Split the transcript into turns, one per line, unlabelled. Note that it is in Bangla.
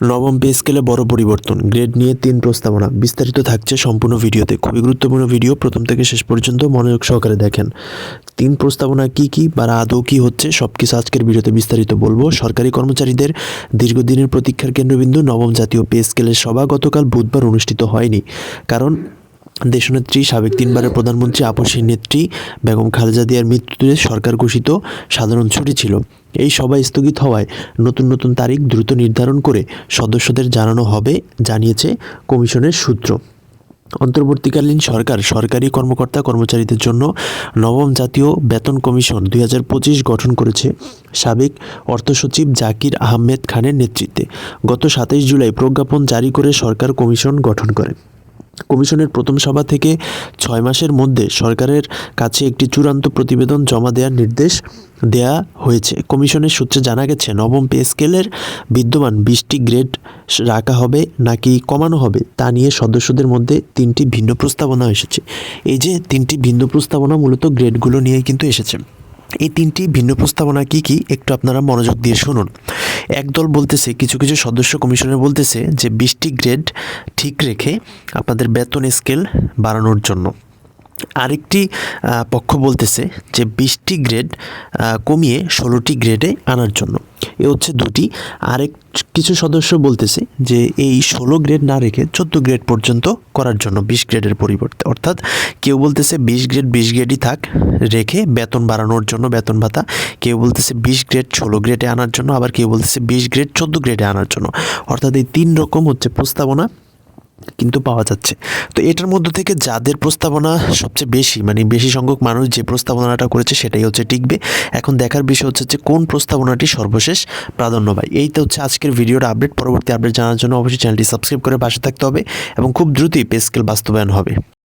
নবম পে স্কেলে বড় পরিবর্তন, গ্রেড নিয়ে 3 প্রস্তাবনা। বিস্তারিত থাকছে সম্পূর্ণ ভিডিওতে। খুবই গুরুত্বপূর্ণ ভিডিও, প্রথম থেকে শেষ পর্যন্ত মনোযোগ সহকারে দেখেন। 3 প্রস্তাবনা কি বা আদৌ কী হচ্ছে সব কিছু আজকের ভিডিওতে বিস্তারিত বলবো। সরকারি কর্মচারীদের দীর্ঘদিনের প্রতীক্ষার কেন্দ্রবিন্দু নবম জাতীয় পে স্কেলের সভা গতকাল বুধবার অনুষ্ঠিত হয়নি, কারণ দেশনেত্রী, সাবেক 3 বারের প্রধানমন্ত্রী আপসীর নেত্রী বেগম খালেদা জিয়ার মৃত্যুতে সরকার ঘোষিত সাধারণ ছুটি ছিল। এই সভা স্থগিত হওয়ায় নতুন তারিখ দ্রুত নির্ধারণ করে সদস্যদের জানানো হবে, জানিয়েছে কমিশনের সূত্র। অন্তর্বর্তীকালীন সরকার সরকারি কর্মকর্তা কর্মচারীদের জন্য নবম জাতীয় বেতন কমিশন 2025 গঠন করেছে সাবেক অর্থসচিব জাকির আহমেদ খানের নেতৃত্বে। গত 27 জুলাই প্রজ্ঞাপন জারি করে সরকার কমিশন গঠন করে। কমিশনের প্রথম সভা থেকে 6 মাসের মধ্যে সরকারের কাছে একটি চূড়ান্ত প্রতিবেদন জমা দেওয়ার নির্দেশ দেয়া হয়েছে। কমিশনের সূত্রে জানা গেছে, নবম পে স্কেলের বিদ্যমান 20টি গ্রেড রাখা হবে নাকি কমানো হবে তা নিয়ে সদস্যদের মধ্যে 3টি ভিন্ন প্রস্তাবনা এসেছে। এই যে 3টি ভিন্ন প্রস্তাবনা মূলত গ্রেডগুলো নিয়ে কিন্তু এসেছে। এই 3টি ভিন্ন প্রস্তাবনা কি একটু আপনারা মনোযোগ দিয়ে শুনুন। একদল বলতেছে, কিছু সদস্য কমিশনের বলতেছে যে 20টি গ্রেড ঠিক রেখে আপনাদের বেতন স্কেল বাড়ানোর জন্য। আরেকটি পক্ষ বলতেছে যে 20টি গ্রেড কমিয়ে 16টি গ্রেডে আনার জন্য। এ হচ্ছে দুটি। কিছু সদস্য বলতেছে যে এই 16 গ্রেড না রেখে 14 গ্রেড পর্যন্ত করার জন্য 20 গ্রেডের পরিবর্তে। অর্থাৎ কেউ বলতেছে 20 গ্রেডই থাক রেখে বেতন বাড়ানোর জন্য, বেতন ভাতা। কেউ বলতেছে 20 গ্রেড 16 গ্রেডে আনার জন্য, আবার কেউ বলতেছে 20 গ্রেড 14 গ্রেডে আনার জন্য। অর্থাৎ এই 3 রকম হচ্ছে প্রস্তাবনা কিন্তু পাওয়া যাচ্ছে। তো এটার মধ্যে থেকে যাদের প্রস্তাবনা সবচেয়ে বেশি সংখ্যক মানুষ যে প্রস্তাবনাটা করেছে সেটাই হচ্ছে টিকবে। এখন দেখার বিষয় হচ্ছে যে কোন প্রস্তাবনাটি সর্বশেষ প্রাধান্য পায়। এই তো হচ্ছে আজকের ভিডিওর আপডেট। পরবর্তী আপডেট জানার জন্য অবশ্যই চ্যানেলটি সাবস্ক্রাইব করে পাশে থাকতে হবে এবং খুব দ্রুতই পে স্কেল বাস্তবায়ন হবে।